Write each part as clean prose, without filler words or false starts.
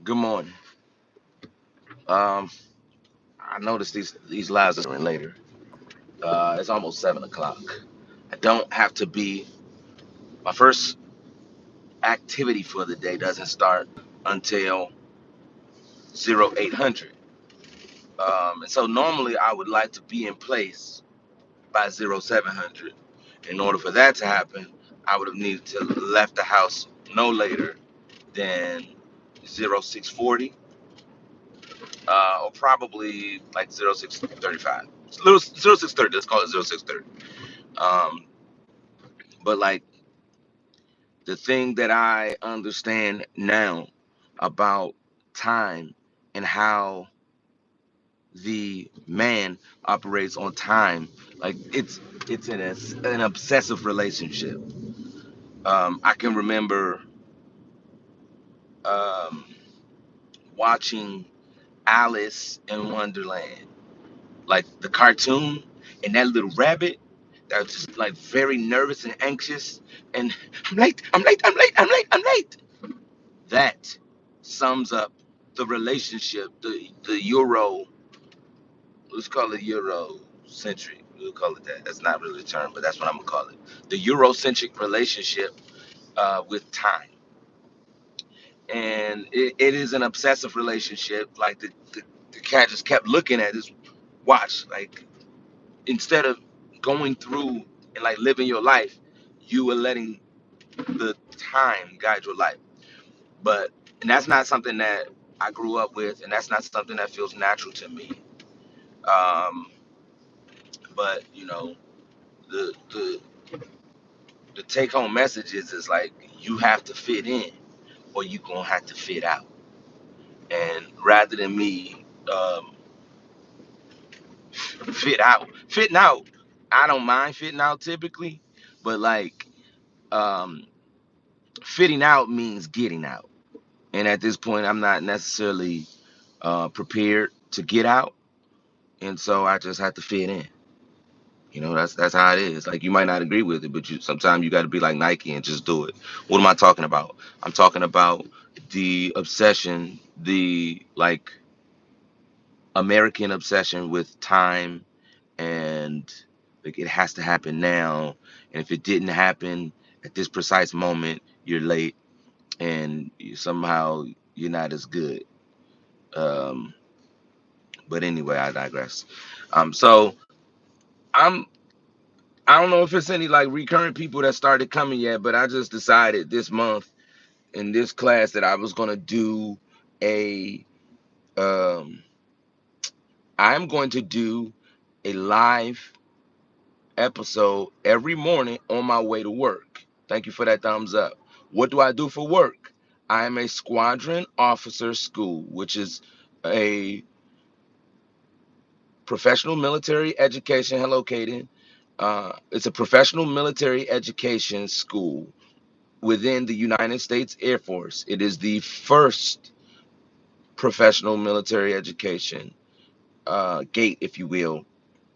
Good morning. Um, I noticed these lives are starting later. It's almost 7 o'clock. I don't have to be. My first activity for the day doesn't start until 0800. And so normally I would like to be in place by 0700. In order for that to happen, I would have needed to left the house no later than 0640, or probably like 0635. Little 0630. Let's call it 0630. Um, but like the thing that I understand now about time and how the man operates on time, like it's an obsessive relationship. I can remember um, watching Alice in Wonderland, like the cartoon, and that little rabbit that was just like very nervous and anxious, and I'm late, I'm late, I'm late, I'm late, I'm late. That sums up the relationship, the Euro, let's call it Eurocentric. We'll call it that. That's not really a term, but that's what I'm gonna call it. The Eurocentric relationship with time. And it is an obsessive relationship. Like the cat just kept looking at his watch. Like instead of going through and like living your life, you were letting the time guide your life. But and that's not something that I grew up with, and that's not something that feels natural to me. Um, but the the take home message is like you have to fit in, or you gonna have to fit out. And rather than me fitting out, I don't mind fitting out typically, but like um, fitting out means getting out. And at this point, I'm not necessarily prepared to get out, and so I just have to fit in. That's how it is. Like you might not agree with it, but you sometimes you got to be like Nike and just do it. What am I talking about? I'm talking about the obsession, the like American obsession with time, and like it has to happen now. And if it didn't happen at this precise moment, you're late, and somehow you're not as good. Um, but anyway, I digress. So I'm I don't know if it's any like recurrent people that started coming yet, but I just decided this month in this class that I was gonna do a um I'm going to do a live episode every morning on my way to work. Thank you for that thumbs up. What do I do for work? I am a squadron officer school, which is a professional military education. Hello, Kaden. It's a professional military education school within the United States Air Force. It is the first professional military education gate, if you will,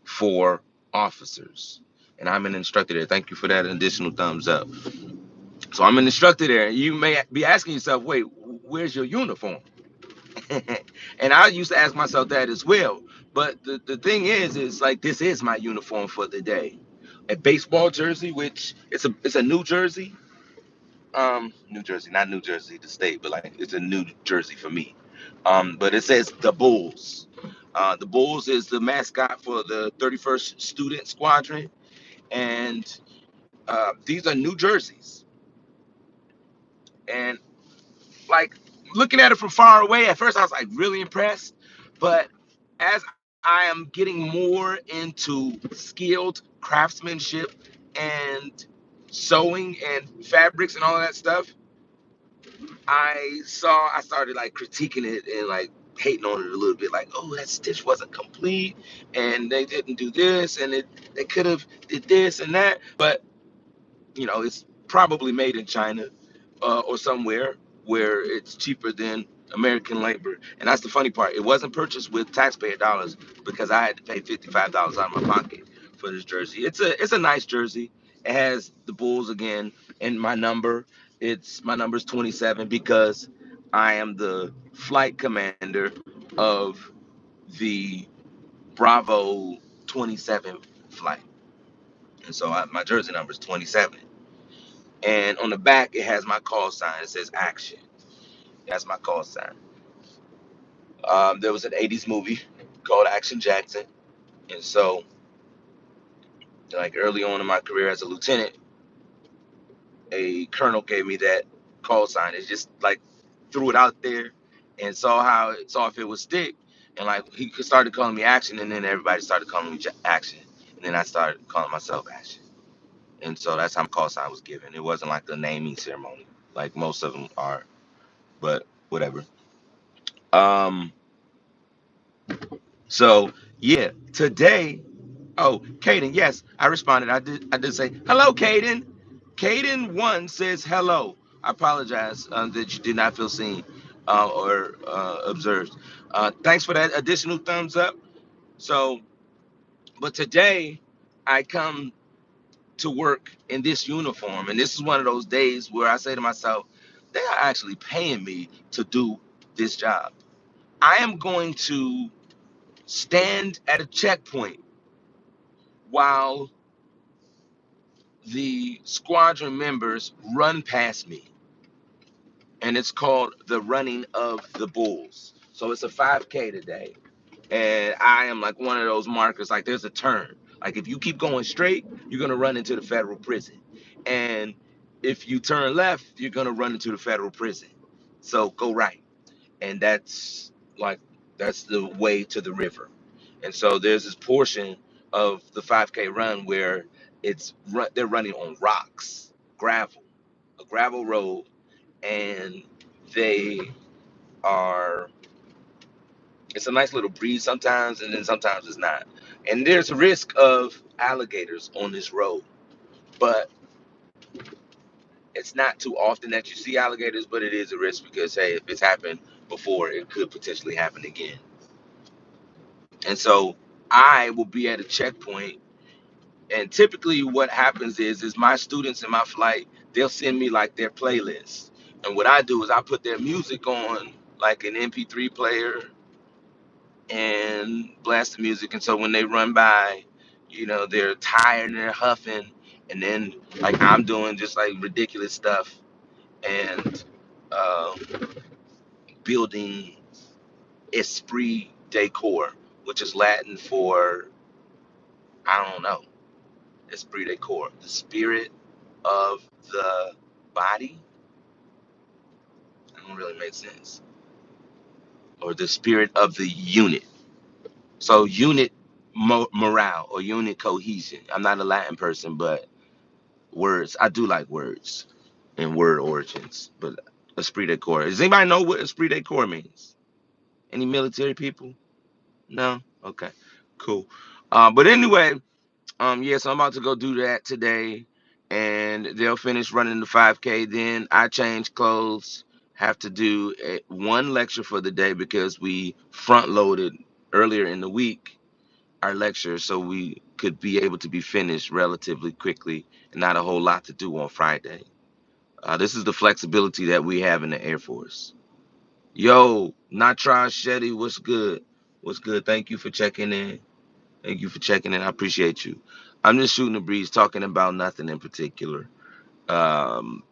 for officers. And I'm an instructor there. Thank you for that additional thumbs up. So I'm an instructor there. You may be asking yourself, wait, where's your uniform? And I used to ask myself that as well. But the thing is like this is my uniform for the day. A baseball jersey, which it's a New Jersey. New Jersey, not New Jersey, the state, but like it's a New Jersey for me. But it says the Bulls. The Bulls is the mascot for the 31st Student Squadron, and these are New Jerseys. And like looking at it from far away, at first I was like really impressed, but as I am getting more into skilled craftsmanship and sewing and fabrics and all of that stuff, I started like critiquing it and like hating on it a little bit, like, oh, that stitch wasn't complete, and they didn't do this, and they could have did this and that, but it's probably made in China or somewhere where it's cheaper than American labor. And that's the funny part. It wasn't purchased with taxpayer dollars because I had to pay $55 out of my pocket for this jersey. It's a nice jersey. It has the Bulls again and my number. It's my number's 27 because I am the flight commander of the Bravo 27 flight. And so my jersey number is 27. And on the back, it has my call sign. It says action. That's my call sign. There was an 80s movie called Action Jackson. And so, like early on in my career as a lieutenant, a colonel gave me that call sign. It's just like threw it out there and saw if it would stick. And like he started calling me Action, and then everybody started calling me Action. And then I started calling myself Action. And so that's how my call sign was given. It wasn't like a naming ceremony like most of them are, but whatever. Um, so yeah, today. Oh, Caden, yes, I responded. I did say hello, Caden. Caden 1 says hello. I apologize that you did not feel seen or observed. Thanks for that additional thumbs up. So, but today I come to work in this uniform, and this is one of those days where I say to myself, they are actually paying me to do this job. I am going to stand at a checkpoint while the squadron members run past me, and it's called the running of the bulls. So it's a 5K today, and I am like one of those markers. Like there's a turn. Like if you keep going straight, you're gonna run into the federal prison, and if you turn left, you're gonna run into the federal prison. So go right, and like that's the way to the river. And so there's this portion of the 5K run where they're running on rocks, gravel, a gravel road, and they are it's a nice little breeze sometimes, and then sometimes it's not. And there's a risk of alligators on this road, but it's not too often that you see alligators, but it is a risk because hey, if it's happened before, it could potentially happen again. And so I will be at a checkpoint, and typically what happens is my students in my flight, they'll send me like their playlist. And what I do is I put their music on like an MP3 player and blast the music. And so when they run by, they're tired and they're huffing, and then like I'm doing just like ridiculous stuff and uh, building esprit decor, which is Latin for I don't know, esprit decor, the spirit of the body. That don't really make sense. Or the spirit of the unit. So unit morale or unit cohesion. I'm not a Latin person, but words. I do like words and word origins. But esprit de corps. Does anybody know what esprit de corps means? Any military people? No? Okay. Cool. But anyway, yeah, so I'm about to go do that today, and they'll finish running the 5K. Then I change clothes, have to do one lecture for the day because we front loaded earlier in the week our lecture so we could be able to be finished relatively quickly and not a whole lot to do on Friday. This is the flexibility that we have in the Air Force. Yo, Natron Shetty, what's good? What's good? Thank you for checking in. Thank you for checking in. I appreciate you. I'm just shooting the breeze, talking about nothing in particular. Um,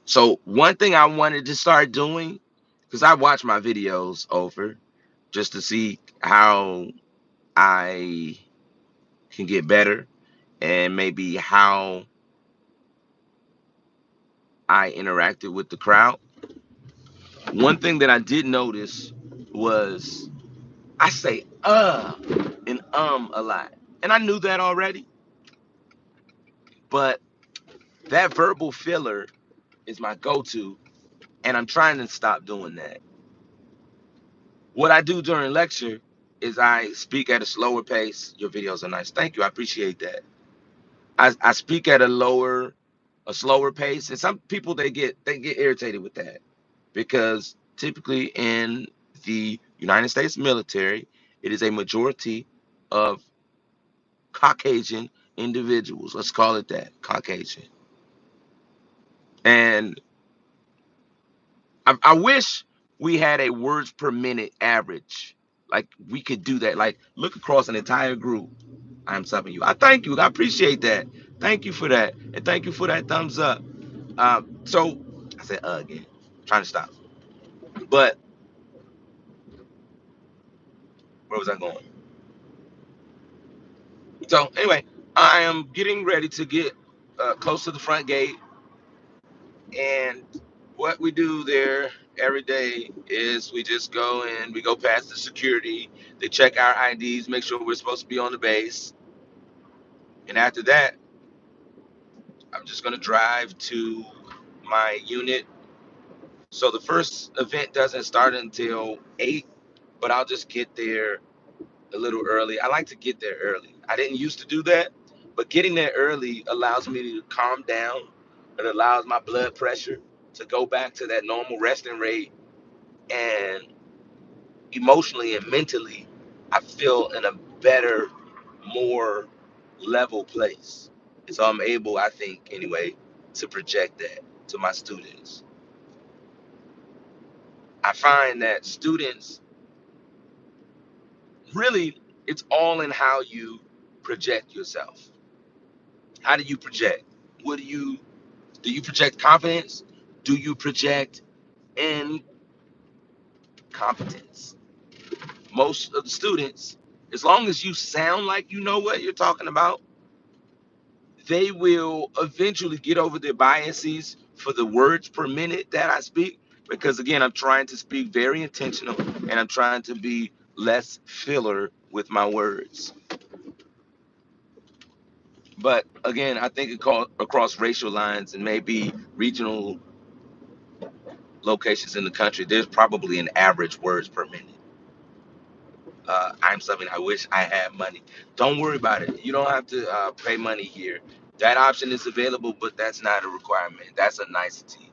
so one thing I wanted to start doing, because I watch my videos over just to see how I can get better and maybe how I interacted with the crowd. One thing that I did notice was I say and a lot. And I knew that already, but that verbal filler is my go-to, and I'm trying to stop doing that. What I do during lecture is I speak at a slower pace. Your videos are nice. Thank you. I appreciate that. I speak at a slower pace, and some people they get irritated with that because typically in the United States military, it is a majority of Caucasian individuals. Let's call it that, Caucasian. And I wish we had a words per minute average. Like we could do that. Like look across an entire group. I'm subbing you. I thank you. I appreciate that. Thank you for that. And thank you for that thumbs up. So I said again. Trying to stop. But where was I going? So anyway, I am getting ready to get close to the front gate, and what we do there every day is we just go and we go past the security. They check our IDs, make sure we're supposed to be on the base, and after that, I'm just gonna drive to my unit. So the first event doesn't start until 8, but I'll just get there a little early. I like to get there early. I didn't used to do that, but getting there early allows me to calm down. It allows my blood pressure to go back to that normal resting rate, and emotionally and mentally, I feel in a better, more level place. And so I'm able, I think anyway, to project that to my students. I find that students really, it's all in how you project yourself. How do you project? What do you project confidence? Do you project incompetence? Most of the students, as long as you sound like you know what you're talking about, they will eventually get over their biases for the words per minute that I speak. Because again, I'm trying to speak very intentional and I'm trying to be less filler with my words. But again, I think across racial lines and maybe regional locations in the country, there's probably an average words per minute. I'm something I wish I had money. Don't worry about it. You don't have to pay money here. That option is available, but that's not a requirement. That's a nicety.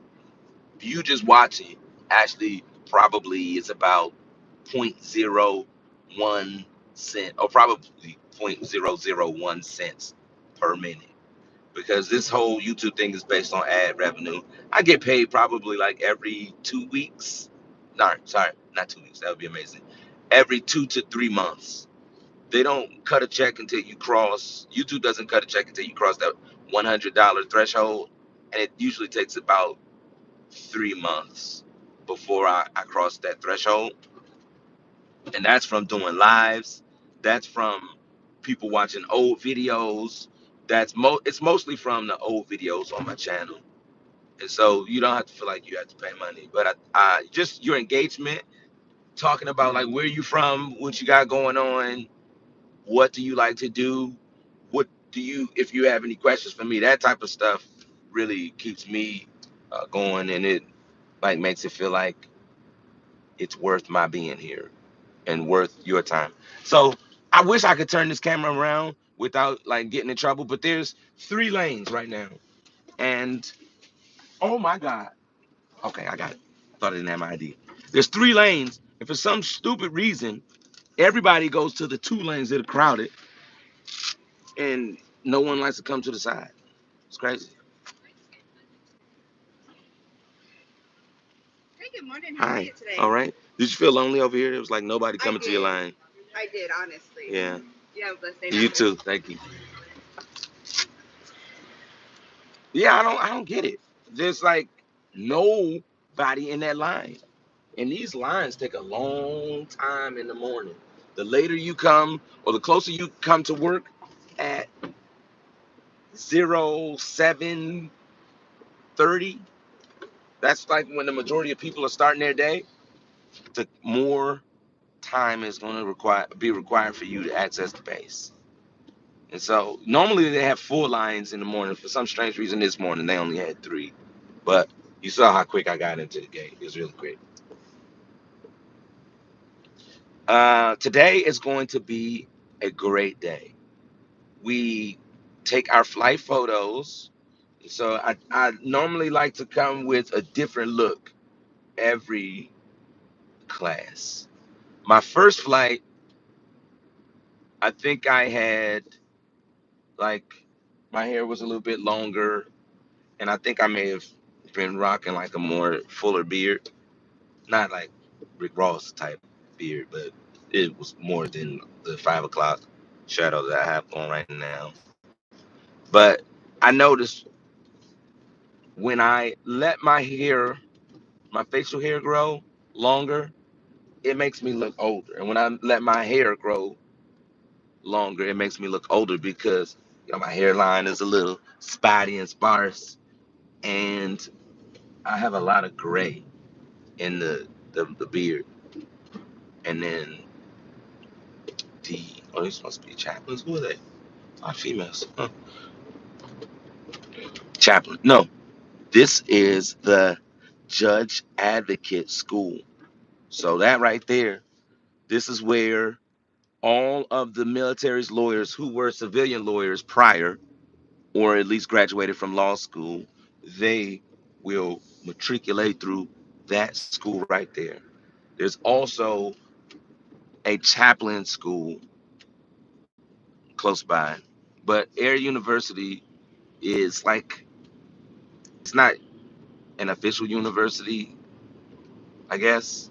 You just watching actually probably is about zero point zero 0.01 cent or probably 0.001 cents per minute, because this whole YouTube thing is based on ad revenue. I get paid probably like every 2 weeks. No, sorry, not 2 weeks. That would be amazing. Every 2 to 3 months. They don't cut a check until you cross. YouTube doesn't cut a check until you cross that $100 threshold, and it usually takes about 3 months before I cross that threshold. And that's from doing lives. That's from people watching old videos. It's mostly from the old videos on my channel. And so you don't have to feel like you have to pay money, but I just your engagement, talking about like where you from, what you got going on, what do you like to do, what do you, if you have any questions for me, that type of stuff really keeps me going, and it like makes it feel like it's worth my being here and worth your time. So I wish I could turn this camera around without like getting in trouble, but there's 3 lanes right now. And oh my God. Okay, I got it. Thought I didn't have my ID. There's 3 lanes, and for some stupid reason, everybody goes to the 2 lanes that are crowded, and no one likes to come to the side. It's crazy. Hey, good morning. How are you today? All right. Did you feel lonely over here? There was like nobody coming to your line. I did, honestly. Yeah. You have a blessed day. You too. Thank you. Yeah, I don't get it. There's like nobody in that line. And these lines take a long time in the morning. The later you come or the closer you come to work at 07:30, that's like when the majority of people are starting their day, the more time is going to be required for you to access the base. And so normally they have 4 lines in the morning. For some strange reason this morning they only had 3. But you saw how quick I got into the gate. It was really quick. Today is going to be a great day. We take our flight photos. So I normally like to come with a different look every class. My first flight, I think I had like my hair was a little bit longer, and I think I may have been rocking like a more fuller beard. Not like Rick Ross type beard, but it was more than the 5 o'clock shadow that I have going right now. But I noticed when I let my hair, my facial hair grow longer, it makes me look older. And when I let my hair grow longer, it makes me look older because my hairline is a little spotty and sparse, and I have a lot of gray in the beard. And then the these must be chaplains. Who are they? Are females? Huh. Chaplain? No, this is the Judge Advocate School. So that right there, this is where all of the military's lawyers who were civilian lawyers prior, or at least graduated from law school, they will matriculate through that school right there. There's also a chaplain school close by, but Air University is like, it's not an official university, I guess,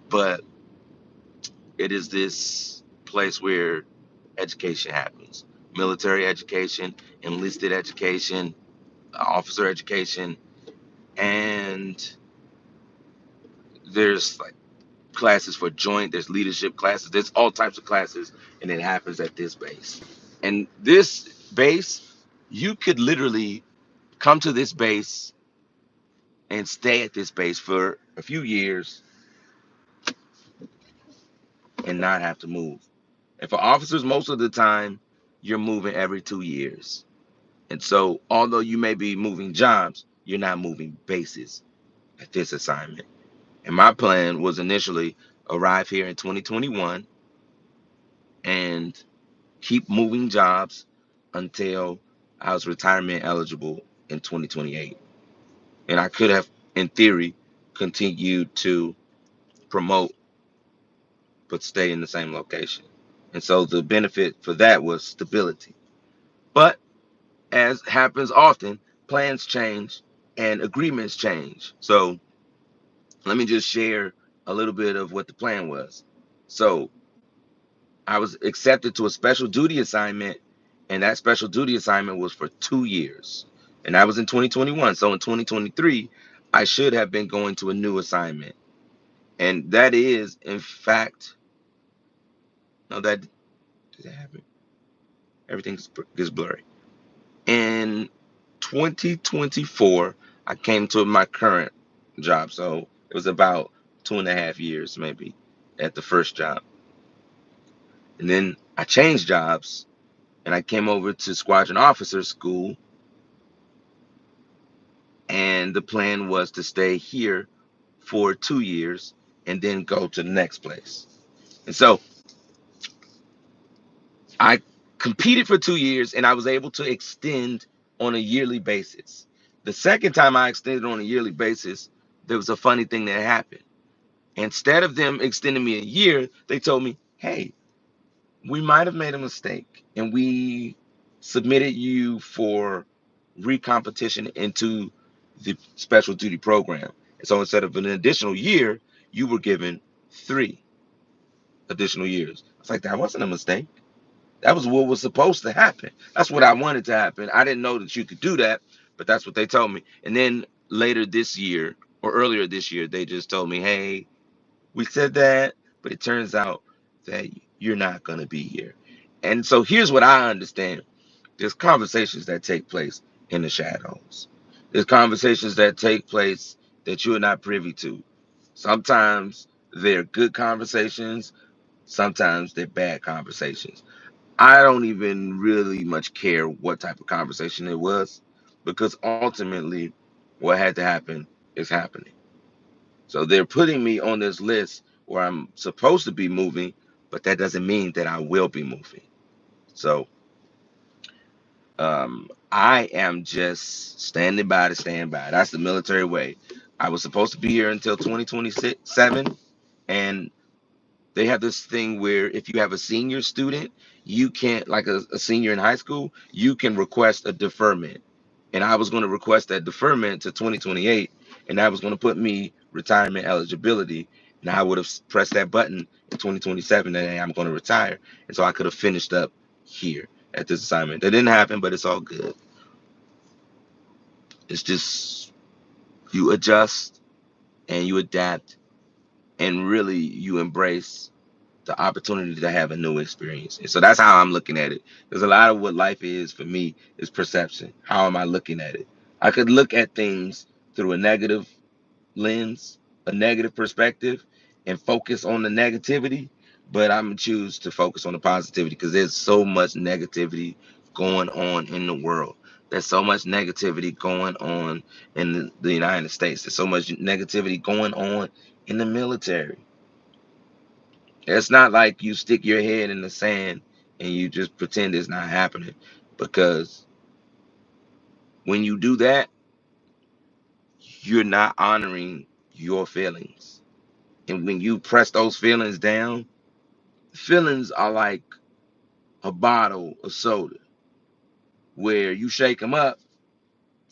but it is this place where education happens. Military education, enlisted education, officer education, and there's like classes for joint, there's leadership classes, there's all types of classes, and it happens at this base. And this base, you could literally come to this base and stay at this base for a few years and not have to move. And for officers, most of the time, you're moving every 2 years. And so, although you may be moving jobs, you're not moving bases at this assignment. And my plan was initially arrive here in 2021 and keep moving jobs until I was retirement eligible in 2028. And I could have, in theory, continued to promote but stay in the same location. And so the benefit for that was stability. But as happens often, plans change and agreements change. So let me just share a little bit of what the plan was. So I was accepted to a special duty assignment, and that special duty assignment was for 2 years. And that was in 2021. So in 2023, I should have been going to a new assignment. And that is, in fact, no, that did that happen? Everything gets blurry. In 2024, I came to my current job. So it was about 2.5 years, maybe, at the first job. And then I changed jobs and I came over to squadron officer school. And the plan was to stay here for 2 years and then go to the next place. And so I competed for 2 years and I was able to extend on a yearly basis. The second time I extended on a yearly basis, there was a funny thing that happened. Instead of them extending me a year, they told me, hey, we might have made a mistake and we submitted you for recompetition into the special duty program. And so instead of an additional year, you were given 3 additional years. It's like, that wasn't a mistake. That was what was supposed to happen. That's what I wanted to happen. I didn't know that you could do that, but that's what they told me. And then later this year, or earlier this year, they just told me, hey, we said that, but it turns out that you're not going to be here. And so here's what I understand. There's conversations that take place in the shadows. There's conversations that take place that you're not privy to. Sometimes they're good conversations, sometimes they're bad conversations. I don't even really much care what type of conversation it was because ultimately what had to happen is happening. So they're putting me on this list where I'm supposed to be moving, but that doesn't mean that I will be moving. So I am just standing by to stand by. That's the military way. I was supposed to be here until 2027, and they have this thing where if you have a senior student, you can't, like a senior in high school, you can request a deferment. And I was going to request that deferment to 2028, and that was going to put me retirement eligibility, and I would have pressed that button in 2027 that hey, I'm going to retire, and so I could have finished up here at this assignment. That didn't happen, but it's all good. It's just you adjust and you adapt, and really you embrace the opportunity to have a new experience. And so that's how I'm looking at it. There's a lot of what life is for me is perception. How am I looking at it? I could look at things through a negative lens, a negative perspective, and focus on the negativity, but I'm gonna choose to focus on the positivity because there's so much negativity going on in the world. There's so much negativity going on in the United States. There's so much negativity going on in the military. It's not like you stick your head in the sand and you just pretend it's not happening, because when you do that, you're not honoring your feelings. And when you press those feelings down, feelings are like a bottle of soda where you shake them up,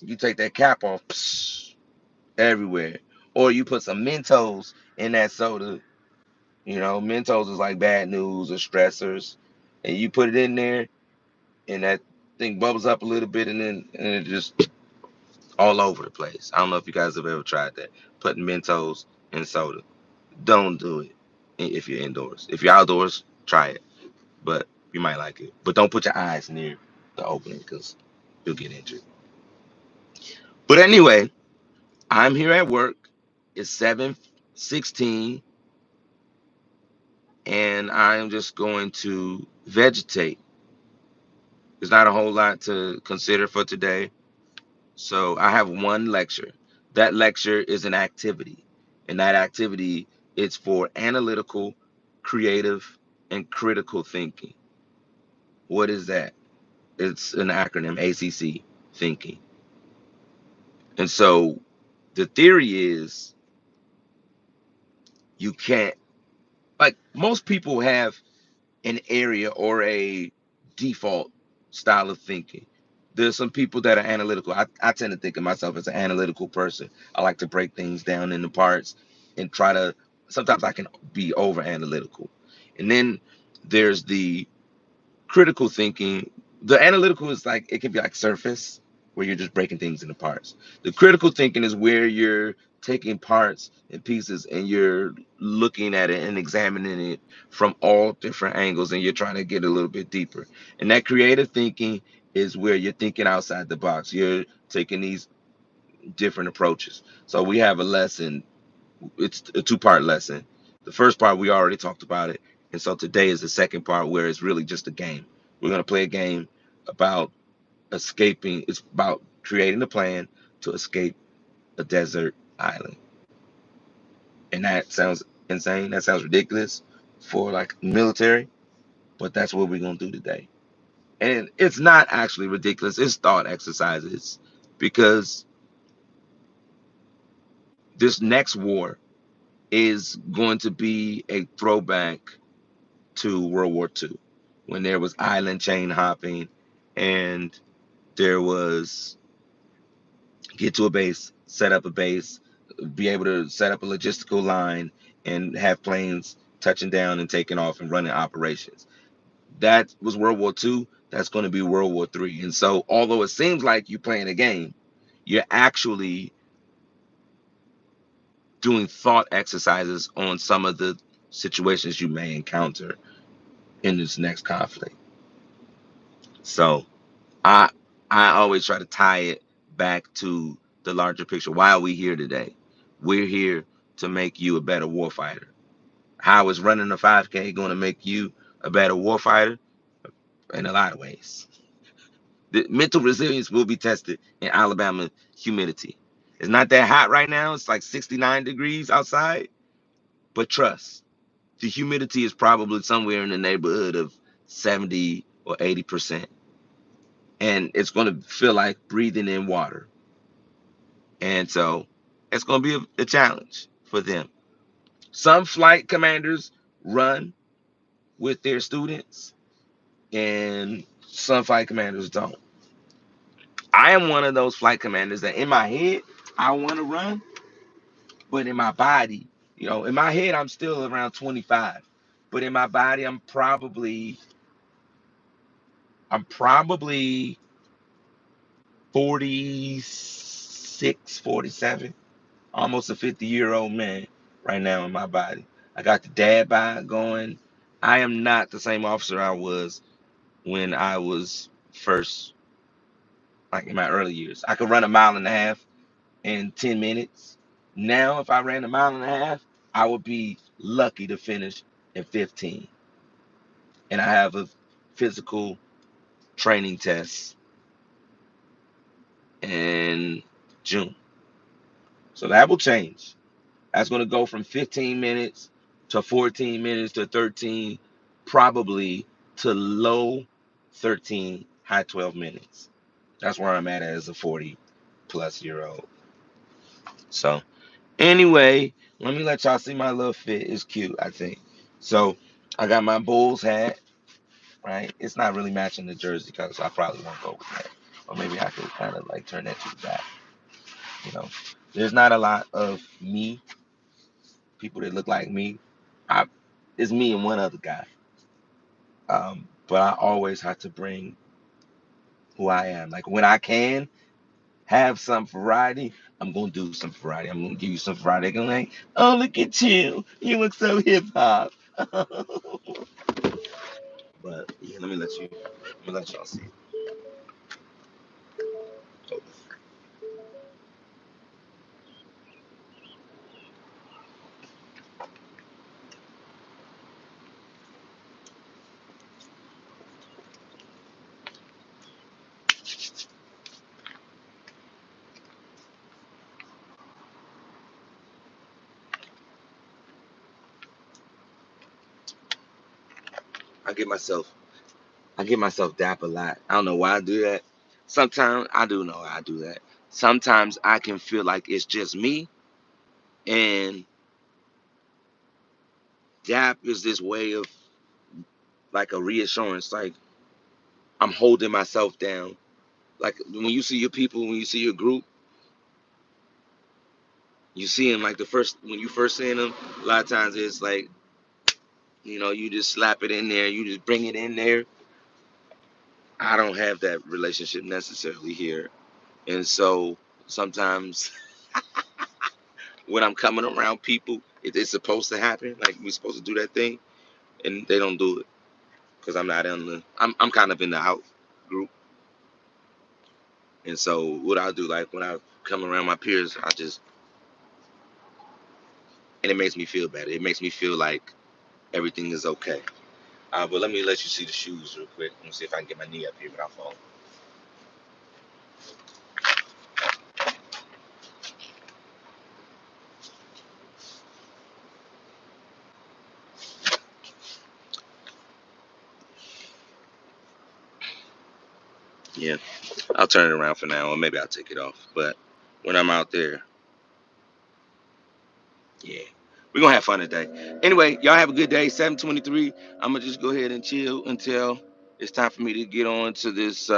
you take that cap off, psh, everywhere. Or you put some Mentos in that soda. You know, Mentos is like bad news or stressors. And you put it in there, and that thing bubbles up a little bit, and it just all over the place. I don't know if you guys have ever tried that, putting Mentos in soda. Don't do it if you're indoors. If you're outdoors, try it, but you might like it. But don't put your eyes near the opening because you'll get injured. But anyway, I'm here at work. It's 7:16, and I am just going to vegetate. There's not a whole lot to consider for today. So I have one lecture. That lecture is an activity. And that activity is for analytical, creative, and critical thinking. What is that? It's an acronym, ACC, thinking. And so the theory is you can't, like most people have an area or a default style of thinking. There's some people that are analytical. I tend to think of myself as an analytical person. I like to break things down into parts and try to, sometimes I can be over analytical. And then there's the critical thinking. The analytical is like, it can be like surface, where you're just breaking things into parts. The critical thinking is where you're taking parts and pieces and you're looking at it and examining it from all different angles, and you're trying to get a little bit deeper. And that creative thinking is where you're thinking outside the box. You're taking these different approaches. So we have a lesson. It's a two-part lesson. The first part, we already talked about it. And so today is the second part, where it's really just a game. We're going to play a game about escaping. It's about creating a plan to escape a desert island. And that sounds insane. That sounds ridiculous for like military, but that's what we're going to do today. And it's not actually ridiculous. It's thought exercises, because this next war is going to be a throwback to World War II, when there was island chain hopping, and there was get to a base, set up a base, be able to set up a logistical line, and have planes touching down and taking off and running operations. That was World War II. That's going to be World War III. And so, although it seems like you're playing a game, you're actually doing thought exercises on some of the situations you may encounter in this next conflict. So, I I always try to tie it back to the larger picture. Why are we here today? We're here to make you a better warfighter. How is running a 5K going to make you a better warfighter? In a lot of ways. The mental resilience will be tested in Alabama humidity. It's not that hot right now. It's like 69 degrees outside. But trust, the humidity is probably somewhere in the neighborhood of 70 or 80%. And it's going to feel like breathing in water. And so it's going to be a challenge for them. Some flight commanders run with their students, and some flight commanders don't. I am one of those flight commanders that in my head, I want to run, But in my body, in my head, I'm still around 25. But in my body, I'm probably 46, 47, almost a 50-year-old man right now in my body. I got the dad bod going. I am not the same officer I was when I was first, like in my early years. I could run a mile and a half in 10 minutes. Now, if I ran a mile and a half, I would be lucky to finish in 15. And I have a physical training test in June. So that will change. That's going to go from 15 minutes to 14 minutes to 13, probably to low 13, high 12 minutes. That's where I'm at as a 40+ year old. So anyway, let me let y'all see my little fit. It's cute, I think. So I got my Bulls hat, right? It's not really matching the jersey because I probably won't go with that. Or maybe I could kind of like turn that to the back. You know, there's not a lot of me, people that look like me. I, it's me and one other guy. But I always have to bring who I am. Like when I can have some variety, I'm gonna do some variety. I'm gonna give you some variety. I'm gonna like, oh look at you, you look so hip hop. But yeah, let y'all see. Oh, I get myself I get myself dap a lot. I don't know why I do that. Sometimes I do know I do that. Sometimes I can feel like it's just me, and dap is this way of like a reassurance, like I'm holding myself down. Like when you see your people, when you see your group, you see them like when you first see them. A lot of times it's like you just slap it in there, you just bring it in there. I don't have that relationship necessarily here, and so sometimes when I'm coming around people, it's supposed to happen. Like we're supposed to do that thing, and they don't do it because I'm not in the. I'm kind of in the out group, and so what I'll do, like when I come around my peers, and it makes me feel better. It makes me feel like everything is okay. But let me let you see the shoes real quick. Let me see if I can get my knee up here without falling. Yeah, I'll turn it around for now, or maybe I'll take it off. But when I'm out there, yeah, we're gonna have fun today. Anyway, y'all have a good day. 7:23. I'm gonna just go ahead and chill until it's time for me to get on to this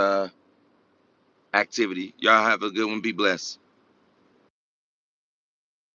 activity. Y'all have a good one. Be blessed.